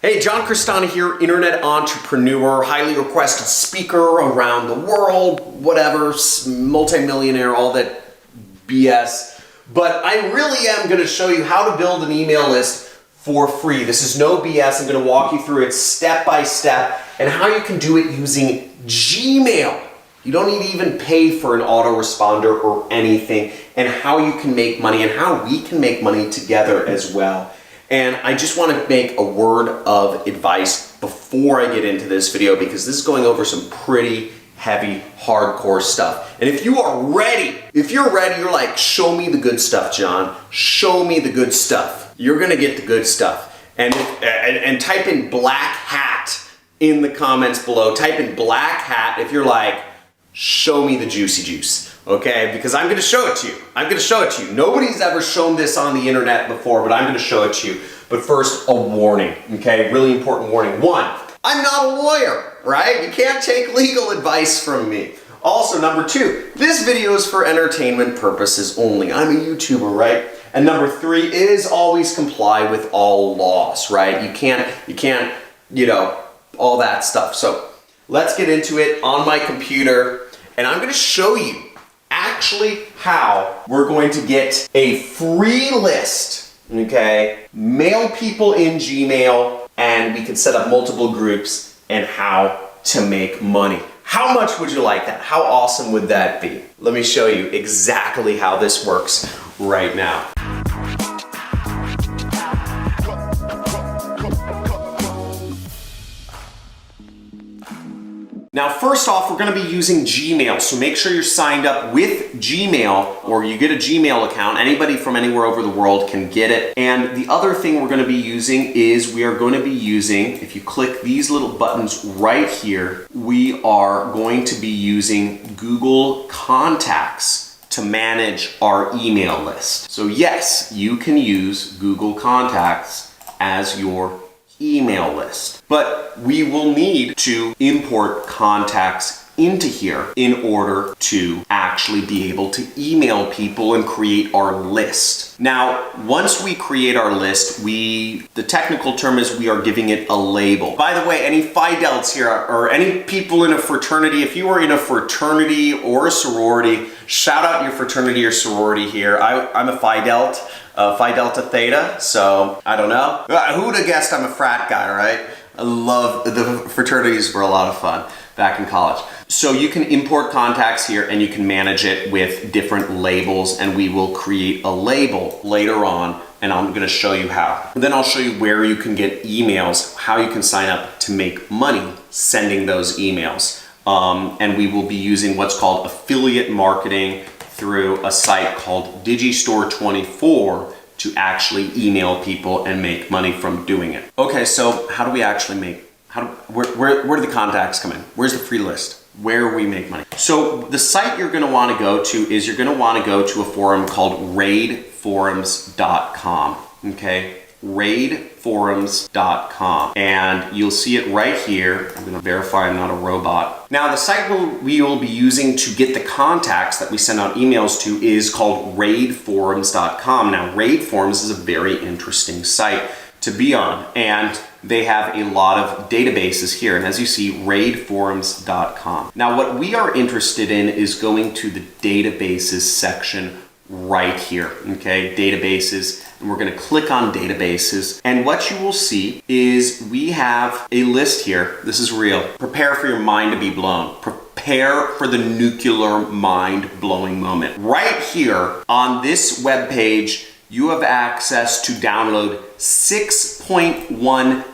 Hey, John Crestani here, internet entrepreneur, highly requested speaker around the world, whatever, multimillionaire, all that BS. But I really am going to show you how to build an email list for free. This is no BS. I'm going to walk you through it step by step and how you can do it using Gmail. You don't need to even pay for an autoresponder or anything, and how you can make money and how we can make money together as well. And I just want to make a word of advice before I get into this video, because this is going over some pretty heavy, hardcore stuff. And if you are ready, you're like, show me the good stuff, John. Show me the good stuff. You're gonna get the good stuff. And type in black hat in the comments below. Type in black hat if you're like, show me the juicy juice. Okay, because I'm gonna show it to you. I'm gonna show it to you. Nobody's ever shown this on the internet before, but I'm gonna show it to you. But first, a warning, okay? Really important warning. One, I'm not a lawyer, right? You can't take legal advice from me. Also, number two, this video is for entertainment purposes only. I'm a YouTuber, right? And number three is always comply with all laws, right? You can't, all that stuff. So let's get into it on my computer, and I'm gonna show you actually how we're going to get a free list, okay? Mail people in Gmail, and we can set up multiple groups, and how to make money. How much would you like that? How awesome would that be? Let me show you exactly how this works right now. Now, first off, we're gonna be using Gmail, so make sure you're signed up with Gmail, or you get a Gmail account. Anybody from anywhere over the world can get it. And the other thing we're gonna be using is we are gonna be using, if you click these little buttons right here, we are going to be using Google Contacts to manage our email list. So yes, you can use Google Contacts as your email list, but we will need to import contacts into here in order to actually be able to email people and create our list. Now, once we create our list, the technical term is we are giving it a label. By the way, any Phi Delts here, or any people in a fraternity, if you are in a fraternity or a sorority, shout out your fraternity or sorority here. I'm a Phi Delt. Phi Delta Theta, so I don't know. Who would have guessed I'm a frat guy, right? I love, the fraternities were a lot of fun back in college. So you can import contacts here and you can manage it with different labels, and we will create a label later on, and I'm gonna show you how. And then I'll show you where you can get emails, how you can sign up to make money sending those emails. And we will be using what's called affiliate marketing through a site called Digistore24 to actually email people and make money from doing it. Okay, so how do we actually make, where do the contacts come in? Where's the free list? Where we make money? So the site you're gonna wanna go to is you're gonna wanna go to a forum called raidforums.com, okay? raidforums.com, and you'll see it right here. I'm gonna verify I'm not a robot. Now, the site we will be using to get the contacts that we send out emails to is called raidforums.com. Now, Raidforums is a very interesting site to be on, and they have a lot of databases here, and as you see, raidforums.com. Now, what we are interested in is going to the databases section right here, okay? Databases, and we're gonna click on databases, and what you will see is we have a list here. This is real. Prepare for your mind to be blown. Prepare for the nuclear mind-blowing moment. Right here on this web page, you have access to download 6.1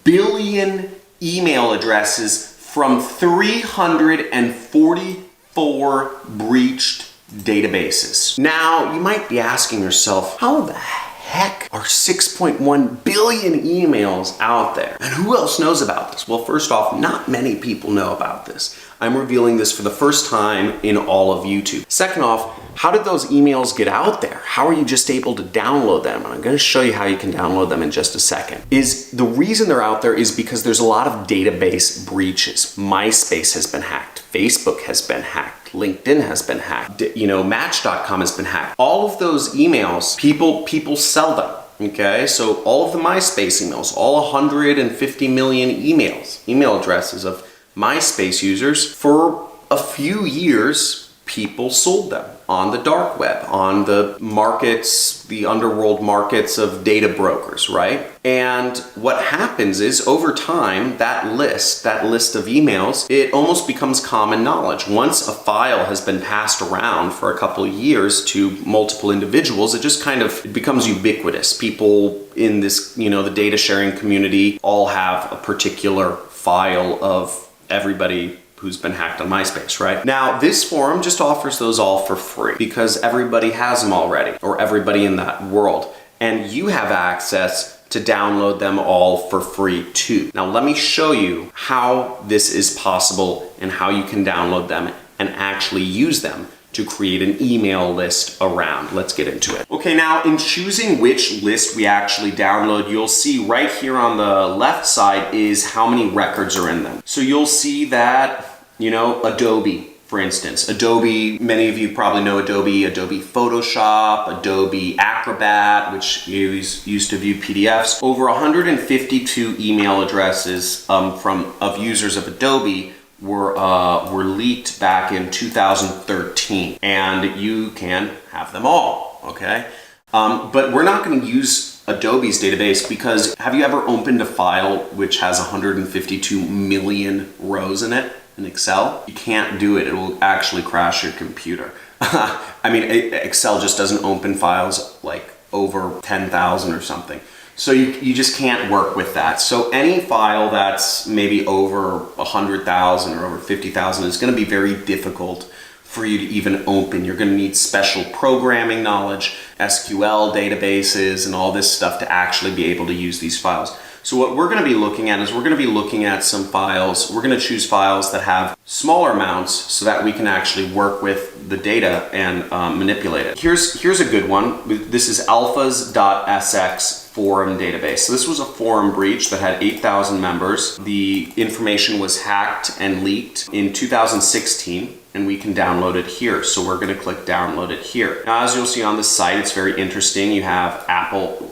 billion email addresses from 344 breached databases. Now, you might be asking yourself, how the heck are 6.1 billion emails out there? And who else knows about this? Well, first off, not many people know about this. I'm revealing this for the first time in all of YouTube. Second off, how did those emails get out there? How are you just able to download them? And I'm gonna show you how you can download them in just a second. The reason they're out there is because there's a lot of database breaches. MySpace has been hacked. Facebook has been hacked. LinkedIn has been hacked. Match.com has been hacked. All of those emails, people sell them. Okay, so all of the MySpace emails, all 150 million email addresses of MySpace users, for a few years, people sold them on the dark web, on the markets, the underworld markets of data brokers, right? And what happens is over time, that list of emails, it almost becomes common knowledge. Once a file has been passed around for a couple of years to multiple individuals, it just kind of, it becomes ubiquitous. People in this, the data sharing community all have a particular file of everybody who's been hacked on MySpace, right? Now, this forum just offers those all for free because everybody has them already, or everybody in that world. And you have access to download them all for free too. Now, let me show you how this is possible and how you can download them and actually use them to create an email list around. Let's get into it. Okay, now in choosing which list we actually download, you'll see right here on the left side is how many records are in them. So you'll see that, Adobe, for instance. Adobe, many of you probably know Adobe Photoshop, Adobe Acrobat, which you used to view PDFs. Over 152 email addresses of users of Adobe were leaked back in 2013, and you can have them all, okay? But we're not going to use Adobe's database because have you ever opened a file which has 152 million rows in it in Excel? You can't do it. It will actually crash your computer. I mean, Excel just doesn't open files like over 10,000 or something. So you just can't work with that. So any file that's maybe over 100,000 or over 50,000 is going to be very difficult for you to even open. You're going to need special programming knowledge, SQL databases, and all this stuff to actually be able to use these files. So what we're going to be looking at is we're going to be looking at some files. We're going to choose files that have smaller amounts so that we can actually work with the data and manipulate it. Here's a good one. This is alphas.sx forum database. So this was a forum breach that had 8,000 members. The information was hacked and leaked in 2016. And we can download it here. So we're going to click download it here. Now, as you'll see on the site, it's very interesting. You have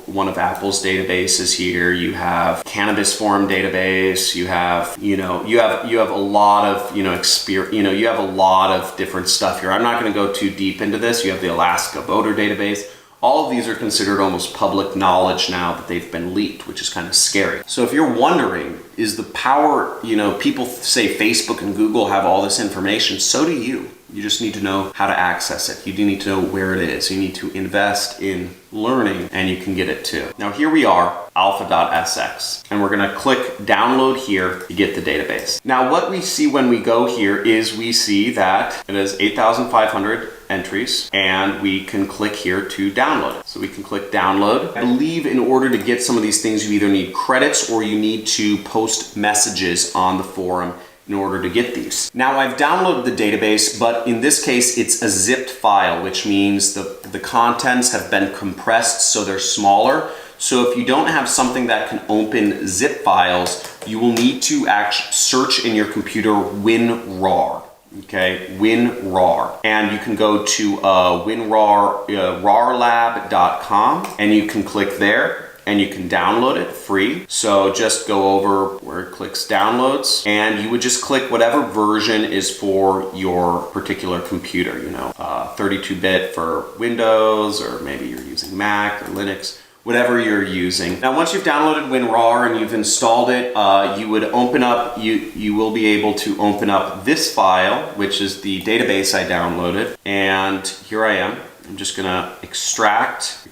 one of Apple's databases here. You have Cannabis Forum database. You have, you have a lot of, experience. You have a lot of different stuff here. I'm not going to go too deep into this. You have the Alaska voter database. All of these are considered almost public knowledge now that they've been leaked, which is kind of scary. So if you're wondering, is the power, people say Facebook and Google have all this information, so do you. You just need to know how to access it. You do need to know where it is. You need to invest in learning and you can get it too. Now here we are, alpha.sx, and we're gonna click download here to get the database. Now what we see when we go here is we see that it has 8,500 entries and we can click here to download it. So we can click download. I believe in order to get some of these things, you either need credits or you need to post messages on the forum in order to get these. Now I've downloaded the database, but in this case it's a zipped file, which means the contents have been compressed so they're smaller. So if you don't have something that can open zip files, you will need to actually search in your computer WinRAR. Okay, WinRAR. And you can go to rarlab.com and you can click there and you can download it free. So just go over where it clicks downloads and you would just click whatever version is for your particular computer, 32-bit for Windows, or maybe you're using Mac or Linux, whatever you're using. Now, once you've downloaded WinRAR and you've installed it, you would open up, you will be able to open up this file, which is the database I downloaded. And here I am. I'm just gonna extract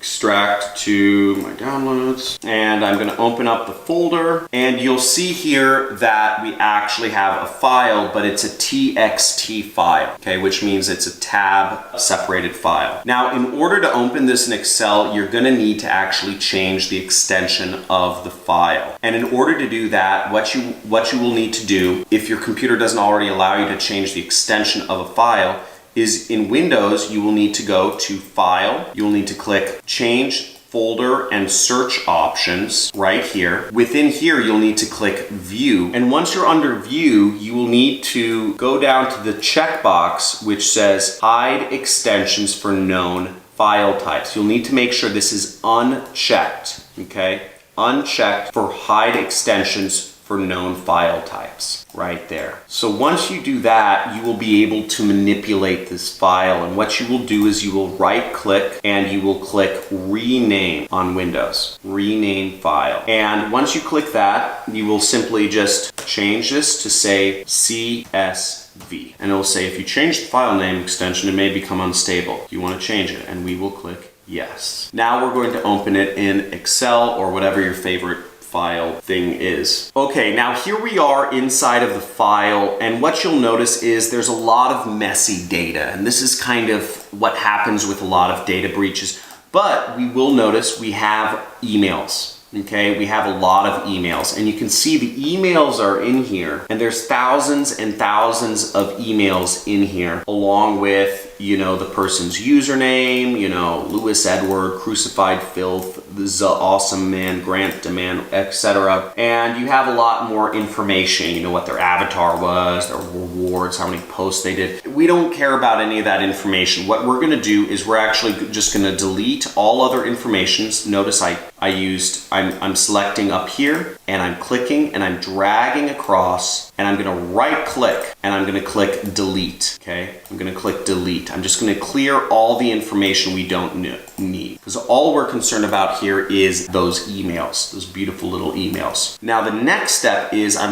to my downloads, and I'm gonna open up the folder, and you'll see here that we actually have a file, but it's a TXT file, okay, which means it's a tab separated file. Now, in order to open this in Excel, you're gonna need to actually change the extension of the file. And in order to do that, what you will need to do, if your computer doesn't already allow you to change the extension of a file, is in Windows, you will need to go to File. You'll need to click Change Folder and Search Options right here. Within here, you'll need to click View. And once you're under View, you will need to go down to the checkbox which says Hide Extensions for Known file types. You'll need to make sure this is unchecked, okay? Unchecked for hide extensions for known file types, right there. So once you do that, you will be able to manipulate this file. And what you will do is you will right click and you will click rename on Windows, rename file. And once you click that, you will simply just change this to say CSV. And it will say, if you change the file name extension, it may become unstable. You want to change it, and we will click yes. Now we're going to open it in Excel or whatever your favorite file thing is. Okay, now here we are inside of the file, and what you'll notice is there's a lot of messy data, and this is kind of what happens with a lot of data breaches. But we will notice we have emails. Okay, we have a lot of emails, and you can see the emails are in here, and there's thousands and thousands of emails in here, along with, you know, the person's username, you know, Louis Edward, Crucified Filth, the Awesome Man, Grant Demand, etc. And you have a lot more information, you know, what their avatar was, their rewards, how many posts they did. We don't care about any of that information. What we're gonna do is we're actually just gonna delete all other informations. Notice I'm selecting up here, and I'm clicking and I'm dragging across, and I'm gonna right click and I'm gonna click delete, okay? I'm gonna click delete. I'm just gonna clear all the information we don't need, because all we're concerned about here is those emails, those beautiful little emails. Now the next step is I'm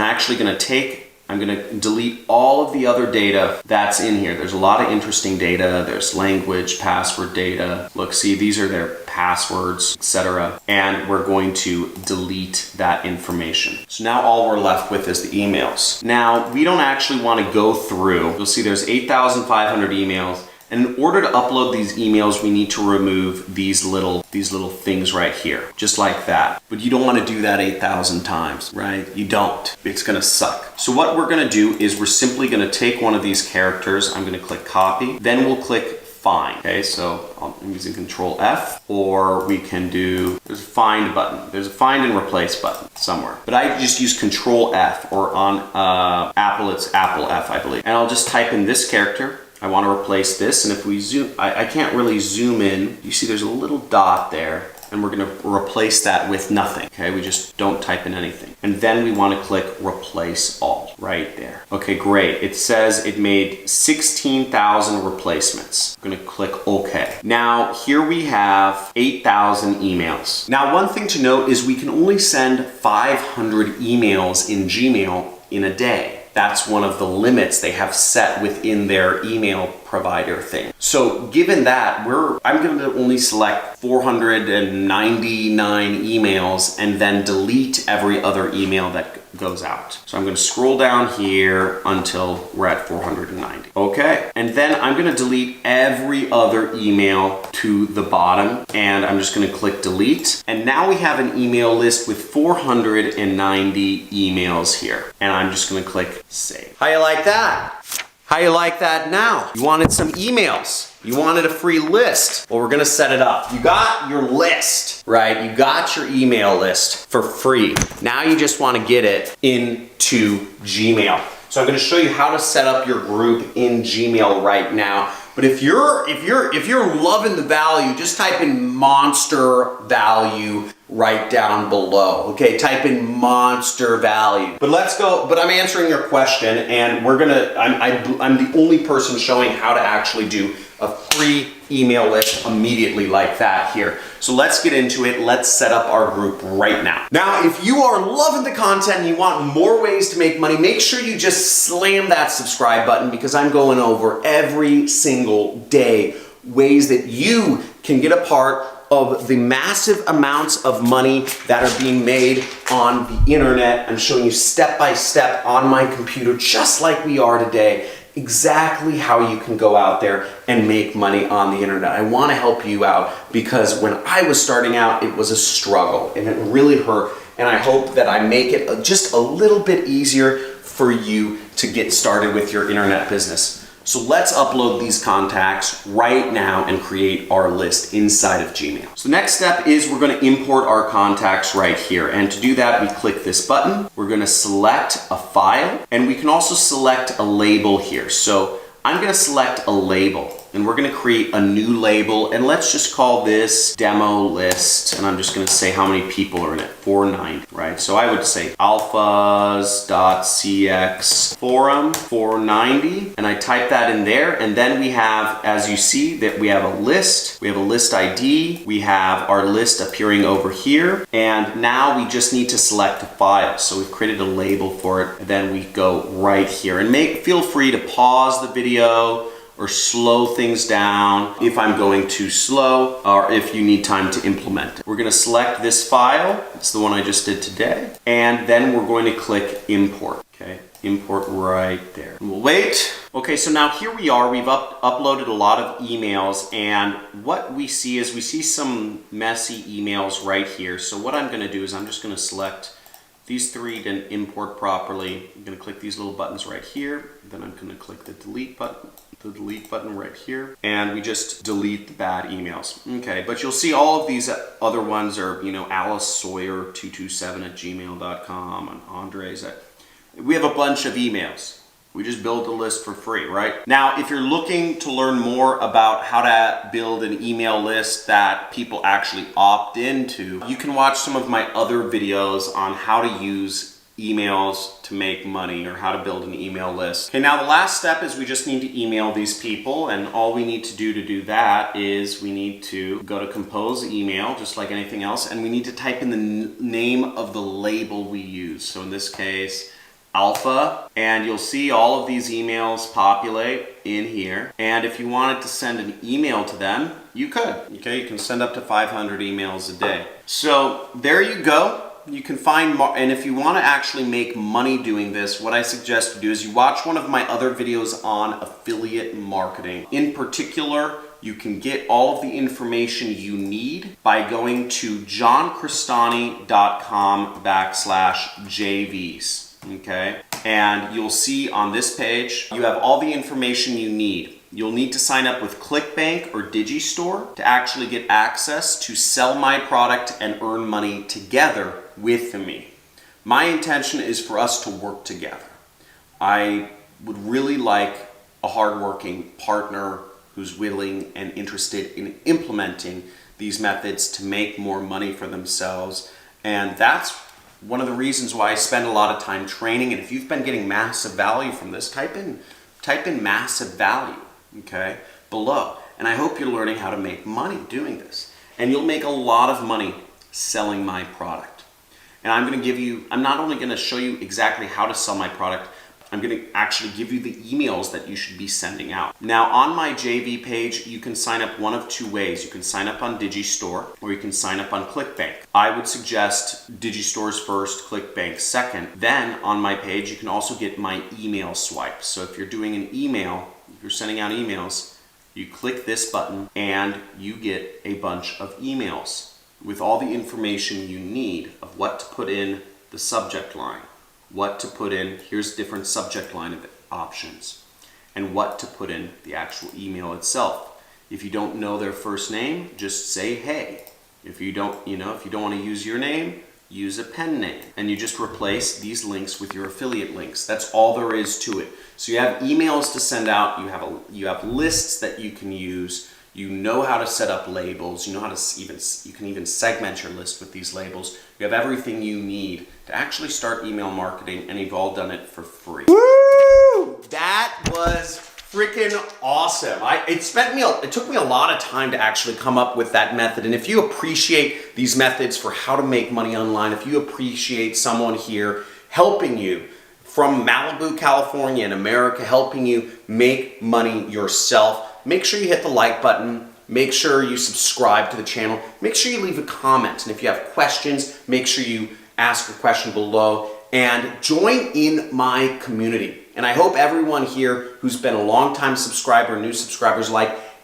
gonna delete all of the other data that's in here. There's a lot of interesting data. There's language, password data. Look, see, these are their passwords, etc. And we're going to delete that information. So now all we're left with is the emails. Now, we don't actually want to go through. You'll see there's 8,500 emails. And in order to upload these emails, we need to remove these little things right here, just like that. But you don't want to do that 8,000 times, right? You don't. It's going to suck. So what we're going to do is we're simply going to take one of these characters. I'm going to click copy. Then we'll click find. Okay, so I'm using Control F, or we can do, there's a find button. There's a find and replace button somewhere. But I just use Control F, or on Apple, it's Apple F, I believe. And I'll just type in this character. I want to replace this, and if we zoom, I can't really zoom in. You see there's a little dot there, and we're going to replace that with nothing. Okay, we just don't type in anything. And then we want to click replace all right there. Okay, great. It says it made 16,000 replacements. I'm going to click OK. Now here we have 8,000 emails. Now one thing to note is we can only send 500 emails in Gmail in a day. That's one of the limits they have set within their email provider thing. So given that, I'm going to only select 499 emails and then delete every other email that goes out. So I'm going to scroll down here until we're at 490. Okay. And then I'm going to delete every other email to the bottom, and I'm just going to click delete. And now we have an email list with 490 emails here. And I'm just going to click save. How you like that? How you like that now? You wanted some emails. You wanted a free list. Well, we're gonna set it up. You got your list, right? You got your email list for free. Now you just wanna get it into Gmail. So I'm gonna show you how to set up your group in Gmail right now. But if you're loving the value, just type in monster value right down below. Okay, type in monster value. But let's go, but I'm answering your question, and I'm the only person showing how to actually do a free email list immediately like that here. So let's get into it. Let's set up our group right now. Now, if you are loving the content and you want more ways to make money, make sure you just slam that subscribe button, because I'm going over every single day ways that you can get a part of the massive amounts of money that are being made on the internet. I'm showing you step by step on my computer, just like we are today, exactly how you can go out there and make money on the internet. I want to help you out, because when I was starting out, it was a struggle and it really hurt. And I hope that I make it just a little bit easier for you to get started with your internet business. So let's upload these contacts right now and create our list inside of Gmail. So next step is we're going to import our contacts right here. And to do that, we click this button. We're going to select a file, and we can also select a label here. So I'm going to select a label. and we're gonna create a new label, and let's just call this demo list, and I'm just gonna say how many people are in it, 490, right? So I would say alphas.cx forum 490, and I type that in there, and then we have, as you see, that we have a list, we have a list ID, we have our list appearing over here, and now we just need to select a file. So we've created a label for it, and then we go right here, and feel free to pause the video or slow things down if I'm going too slow, or if you need time to implement it. We're gonna select this file, it's the one I just did today, and then we're going to click import, okay? Import right there. We'll wait. Okay, so now here we are, we've uploaded a lot of emails, and what we see is we see some messy emails right here. So what I'm gonna do is I'm just gonna select these three to import properly. I'm gonna click these little buttons right here, then I'm gonna click the delete button right here, and we just delete the bad emails. Okay, but you'll see all of these other ones are, you know, AliceSawyer227@gmail.com and Andres we have a bunch of emails. We just build a list for free, right? Now, if you're looking to learn more about how to build an email list that people actually opt into, you can watch some of my other videos on how to use emails to make money, or how to build an email list. Okay, now the last step is we just need to email these people, and all we need to do that is we need to go to compose email, just like anything else, and we need to type in the name of the label we use. So in this case, Alpha, and you'll see all of these emails populate in here. And if you wanted to send an email to them, you could. Okay, you can send up to 500 emails a day. So there you go. You can find more, and if you want to actually make money doing this, what I suggest you do is you watch one of my other videos on affiliate marketing. In particular, you can get all of the information you need by going to johncrestani.com/JVs. Okay, and you'll see on this page, you have all the information you need. You'll need to sign up with ClickBank or Digistore to actually get access to sell my product and earn money together with me. My intention is for us to work together. I would really like a hardworking partner who's willing and interested in implementing these methods to make more money for themselves, and that's one of the reasons why I spend a lot of time training. And if you've been getting massive value from this, type in massive value, okay, below. And I hope you're learning how to make money doing this. And you'll make a lot of money selling my product. And I'm not only gonna show you exactly how to sell my product, I'm gonna actually give you the emails that you should be sending out. Now on my JV page, you can sign up one of two ways. You can sign up on Digistore, or you can sign up on ClickBank. I would suggest Digistore's first, ClickBank second. Then on my page, you can also get my email swipe. So if you're doing an email, if you're sending out emails, you click this button and you get a bunch of emails with all the information you need of what to put in the subject line, what to put in, here's different subject line options, and what to put in the actual email itself. If you don't know their first name, just say hey. If you don't want to use your name, use a pen name, and you just replace these links with your affiliate links. That's all there is to it. So you have emails to send out, you have lists that you can use, you know how to set up labels, you know how to you can even segment your list with these labels. You have everything you need to actually start email marketing, and you've all done it for free. Woo! That was freaking awesome. It took me a lot of time to actually come up with that method. And if you appreciate these methods for how to make money online, if you appreciate someone here helping you from Malibu, California in America, helping you make money yourself, make sure you hit the like button. Make sure you subscribe to the channel. Make sure you leave a comment. And if you have questions, make sure you ask a question below and join in my community. And I hope everyone here who's been a long-time subscriber, new subscribers,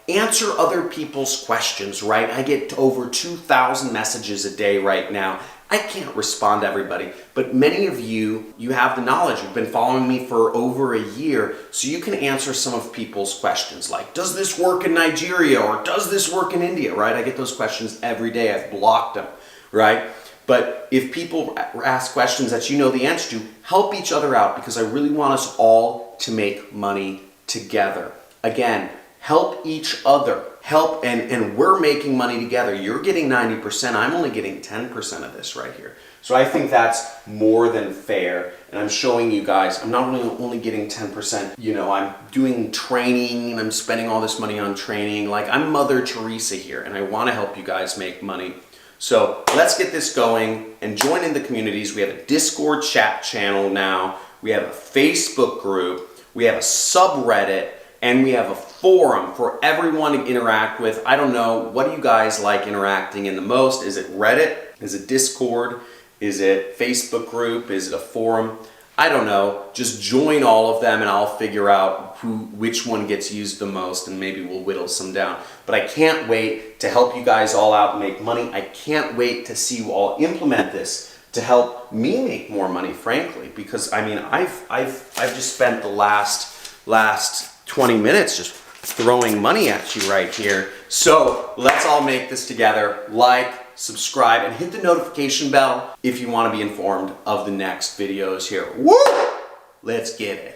answer other people's questions, right? I get over 2,000 messages a day right now. I can't respond to everybody, but many of you have the knowledge. You've been following me for over a year, so you can answer some of people's questions like, does this work in Nigeria, or does this work in India, right? I get those questions every day. I've blocked them, right? But if people ask questions that you know the answer to, help each other out, because I really want us all to make money together. Again, Help each other. Help, and we're making money together. You're getting 90%, I'm only getting 10% of this right here. So I think that's more than fair. And I'm showing you guys, I'm not only getting 10%, you know, I'm doing training and I'm spending all this money on training. Like, I'm Mother Teresa here, and I want to help you guys make money. So let's get this going and join in the communities. We have a Discord chat channel now. We have a Facebook group. We have a subreddit. And we have a forum for everyone to interact with. I don't know, what do you guys like interacting in the most? Is it Reddit? Is it Discord? Is it Facebook group? Is it a forum? I don't know. Just join all of them and I'll figure out which one gets used the most, and maybe we'll whittle some down. But I can't wait to help you guys all out and make money. I can't wait to see you all implement this to help me make more money, frankly, because I mean, I've just spent the last 20 minutes just throwing money at you right here. So let's all make this together. Like, subscribe, and hit the notification bell if you want to be informed of the next videos here. Woo! Let's get it.